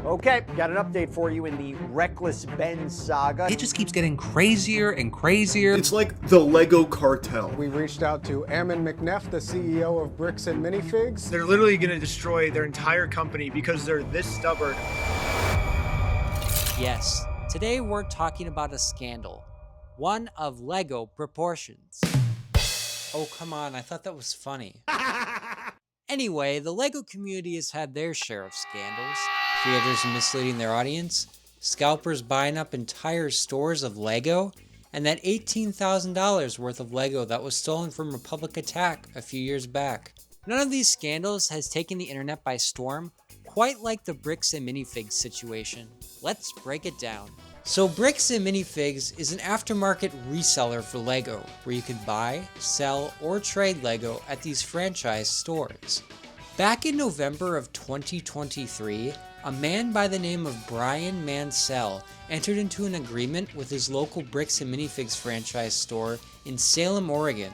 Okay, got an update for you in the Reckless Ben saga. It just keeps getting crazier and crazier. It's like the Lego cartel. We reached out to Ammon McNeff, the CEO of Bricks and Minifigs. They're literally going to destroy their entire company because they're this stubborn. Yes, today we're talking about a scandal. One of Lego proportions. Oh, come on, I thought that was funny. Anyway, the Lego community has had their share of scandals. Creators misleading their audience, scalpers buying up entire stores of Lego, and that $18,000 worth of Lego that was stolen from Republic Attack a few years back. None of these scandals has taken the internet by storm, quite like the Bricks and Minifigs situation. Let's break it down. So Bricks and Minifigs is an aftermarket reseller for Lego, where you can buy, sell, or trade Lego at these franchise stores. Back in November of 2023, a man by the name of Bryan Mansell entered into an agreement with his local Bricks and Minifigs franchise store in Salem, Oregon.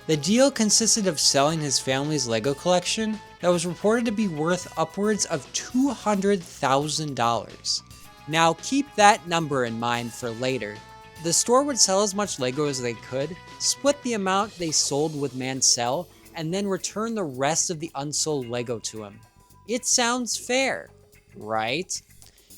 The deal consisted of selling his family's Lego collection that was reported to be worth upwards of $200,000. Now keep that number in mind for later. The store would sell as much Lego as they could, split the amount they sold with Mansell, and then return the rest of the unsold Lego to him. It sounds fair, right?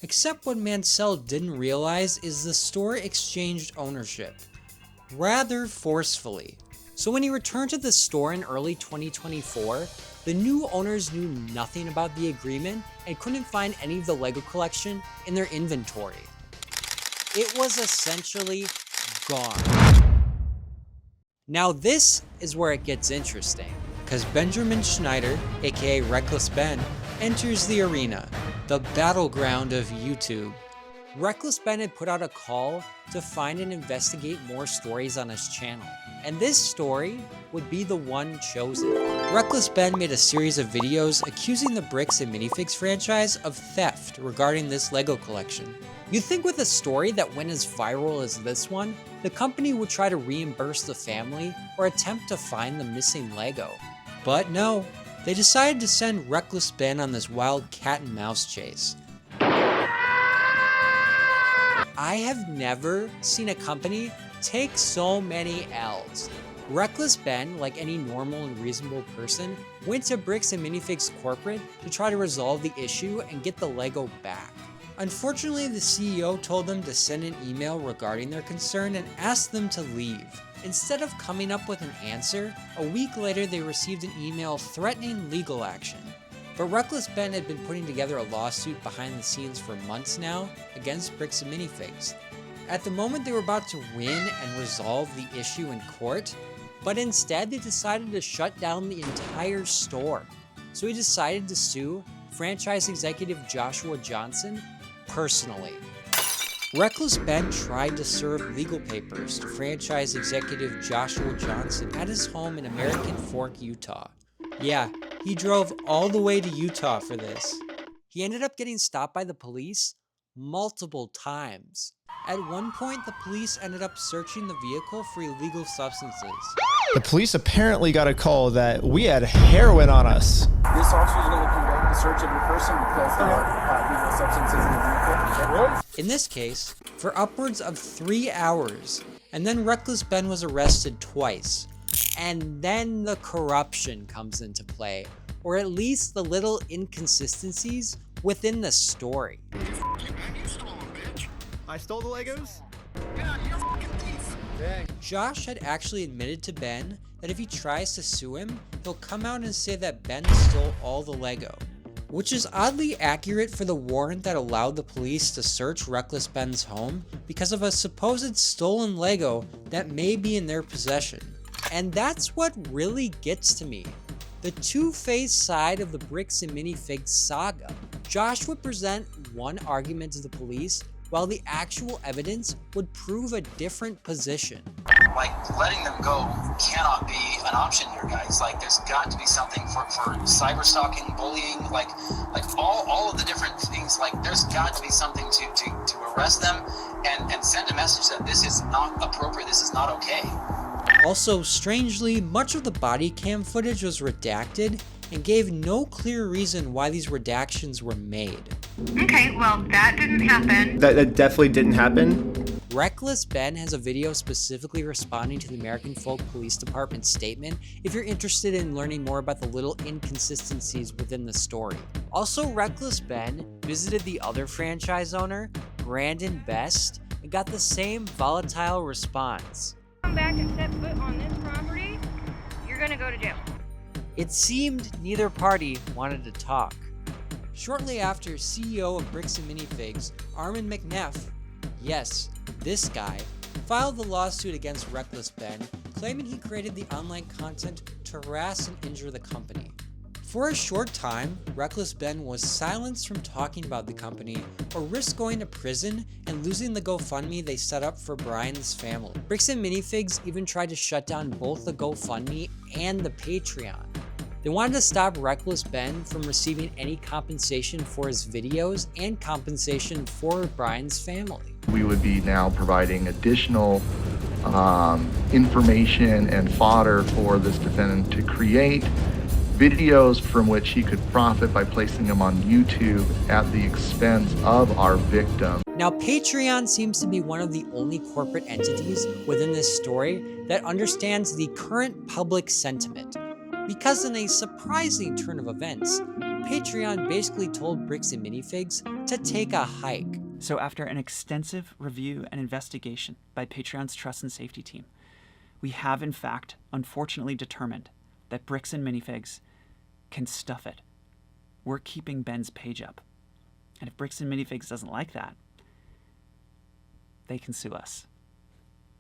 Except what Mansell didn't realize is the store exchanged ownership, rather forcefully. So when he returned to the store in early 2024, the new owners knew nothing about the agreement and couldn't find any of the Lego collection in their inventory. It was essentially gone. Now this is where it gets interesting, because Benjamin Schneider, aka Reckless Ben, enters the arena, the battleground of YouTube. Reckless Ben had put out a call to find and investigate more stories on his channel, and this story would be the one chosen. Reckless Ben made a series of videos accusing the Bricks and Minifigs franchise of theft regarding this Lego collection. You'd think with a story that went as viral as this one, the company would try to reimburse the family or attempt to find the missing Lego. But no, they decided to send Reckless Ben on this wild cat and mouse chase. I have never seen a company take so many L's. Reckless Ben, like any normal and reasonable person, went to Bricks and Minifigs corporate to try to resolve the issue and get the Lego back. Unfortunately, the CEO told them to send an email regarding their concern and asked them to leave. Instead of coming up with an answer, a week later they received an email threatening legal action. But Reckless Ben had been putting together a lawsuit behind the scenes for months now against Bricks and Minifigs. At the moment they were about to win and resolve the issue in court, but instead they decided to shut down the entire store. So he decided to sue franchise executive Joshua Johnson personally. Reckless Ben tried to serve legal papers to franchise executive Joshua Johnson at his home in American Fork, Utah. Yeah, he drove all the way to Utah for this. He ended up getting stopped by the police multiple times. At one point, the police ended up searching the vehicle for illegal substances. The police apparently got a call that we had heroin on us. This officer is going to conduct a search of your person because there are illegal substances in the vehicle. In this case, for upwards of 3 hours, and then Reckless Ben was arrested twice. And then the corruption comes into play, or at least the little inconsistencies within the story. I stole the Legos? Yeah, you're a fucking thief. Dang. Josh had actually admitted to Ben that if he tries to sue him, he'll come out and say that Ben stole all the Lego, which is oddly accurate for the warrant that allowed the police to search Reckless Ben's home because of a supposed stolen Lego that may be in their possession. And that's what really gets to me. The two-faced side of the Bricks and Minifigs saga. Josh would present one argument to the police, while the actual evidence would prove a different position. Like, letting them go cannot be an option here, guys. Like, there's got to be something for cyber stalking, bullying, like all of the different things. Like, there's got to be something to arrest them and send a message that this is not appropriate, this is not okay. Also, strangely, much of the body cam footage was redacted and gave no clear reason why these redactions were made. Okay, well, that didn't happen. That definitely didn't happen. Reckless Ben has a video specifically responding to the American Folk Police Department's statement if you're interested in learning more about the little inconsistencies within the story. Also, Reckless Ben visited the other franchise owner, Brandon Best, and got the same volatile response. Come back and set foot on this property, you're gonna go to jail. It seemed neither party wanted to talk. Shortly after, CEO of Bricks and Minifigs, Armin McNeff, yes, this guy, filed the lawsuit against Reckless Ben, claiming he created the online content to harass and injure the company. For a short time, Reckless Ben was silenced from talking about the company or risked going to prison and losing the GoFundMe they set up for Bryan's family. Bricks and Minifigs even tried to shut down both the GoFundMe and the Patreon. They wanted to stop Reckless Ben from receiving any compensation for his videos and compensation for Bryan's family. We would be now providing additional information and fodder for this defendant to create videos from which he could profit by placing them on YouTube at the expense of our victim. Now, Patreon seems to be one of the only corporate entities within this story that understands the current public sentiment. Because in a surprising turn of events, Patreon basically told Bricks and Minifigs to take a hike. So after an extensive review and investigation by Patreon's trust and safety team, we have in fact unfortunately determined that Bricks and Minifigs can stuff it. We're keeping Ben's page up. And if Bricks and Minifigs doesn't like that, they can sue us.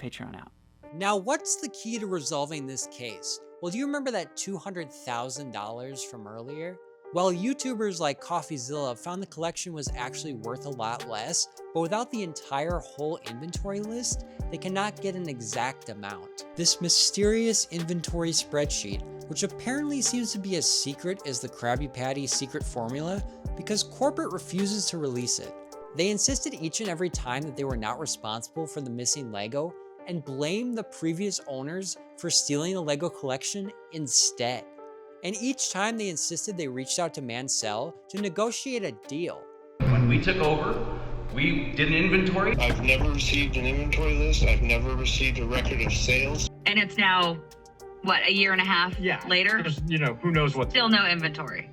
Patreon out. Now, what's the key to resolving this case? Well, do you remember that $200,000 from earlier? Well, YouTubers like CoffeeZilla found the collection was actually worth a lot less, but without the entire whole inventory list, they cannot get an exact amount. This mysterious inventory spreadsheet, which apparently seems to be as secret as the Krabby Patty secret formula, because corporate refuses to release it. They insisted each and every time that they were not responsible for the missing Lego, and blamed the previous owners for stealing the Lego collection instead. And each time they insisted, they reached out to Mansell to negotiate a deal. When we took over, we did an inventory. I've never received an inventory list. I've never received a record of sales. And it's now, what, a year and a half later? You know, who knows what. Still no inventory.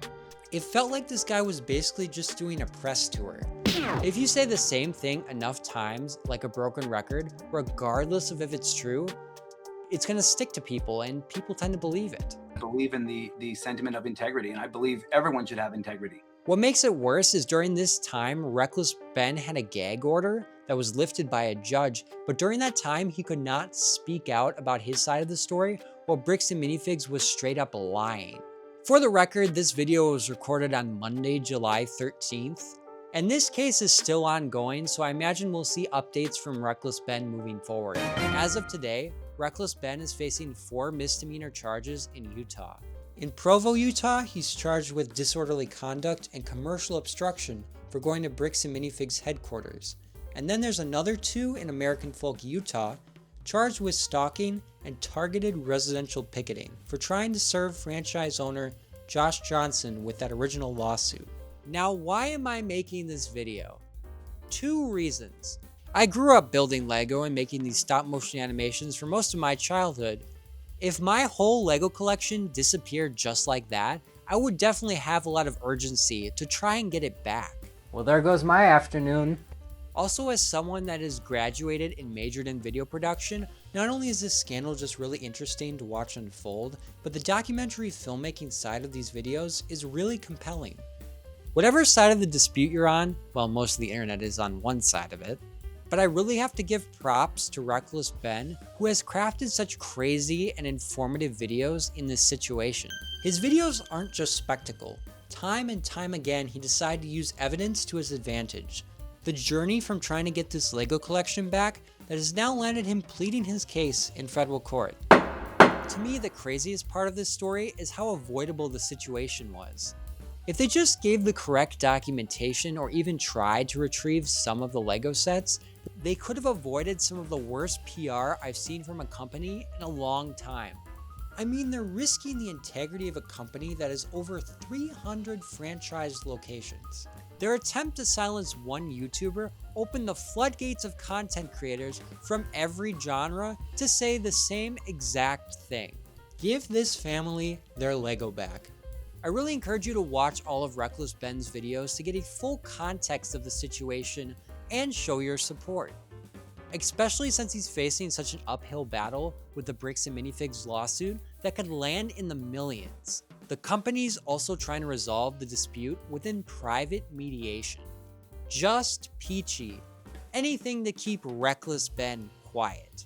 It felt like this guy was basically just doing a press tour. If you say the same thing enough times, like a broken record, regardless of if it's true, it's gonna stick to people and people tend to believe it. I believe in the sentiment of integrity, and I believe everyone should have integrity. What makes it worse is during this time, Reckless Ben had a gag order that was lifted by a judge, but during that time, he could not speak out about his side of the story, while Bricks and Minifigs was straight up lying. For the record, this video was recorded on Monday, July 13th, and this case is still ongoing, so I imagine we'll see updates from Reckless Ben moving forward. As of today, Reckless Ben is facing 4 misdemeanor charges in Utah. In Provo, Utah, he's charged with disorderly conduct and commercial obstruction for going to Bricks and Minifigs headquarters. And then there's another 2 in American Folk, Utah, charged with stalking and targeted residential picketing for trying to serve franchise owner Josh Johnson with that original lawsuit. Now, why am I making this video? 2 reasons. I grew up building Lego and making these stop motion animations for most of my childhood. If my whole Lego collection disappeared just like that, I would definitely have a lot of urgency to try and get it back. Well, there goes my afternoon. Also, as someone that has graduated and majored in video production, not only is this scandal just really interesting to watch unfold, but the documentary filmmaking side of these videos is really compelling. Whatever side of the dispute you're on, well, most of the internet is on one side of it, but I really have to give props to Reckless Ben, who has crafted such crazy and informative videos in this situation. His videos aren't just spectacle. Time and time again, he decided to use evidence to his advantage. The journey from trying to get this Lego collection back that has now landed him pleading his case in federal court. To me, the craziest part of this story is how avoidable the situation was. If they just gave the correct documentation or even tried to retrieve some of the Lego sets, they could have avoided some of the worst PR I've seen from a company in a long time. I mean, they're risking the integrity of a company that has over 300 franchise locations. Their attempt to silence one YouTuber opened the floodgates of content creators from every genre to say the same exact thing. Give this family their Lego back. I really encourage you to watch all of Reckless Ben's videos to get a full context of the situation and show your support. Especially since he's facing such an uphill battle with the Bricks and Minifigs lawsuit that could land in the millions. The company's also trying to resolve the dispute within private mediation. Just peachy. Anything to keep Reckless Ben quiet.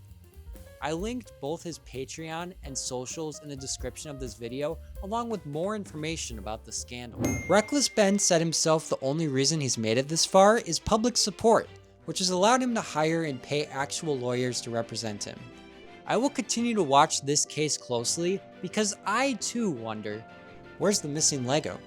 I linked both his Patreon and socials in the description of this video, along with more information about the scandal. Reckless Ben said himself the only reason he's made it this far is public support, which has allowed him to hire and pay actual lawyers to represent him. I will continue to watch this case closely because I too wonder, where's the missing Lego?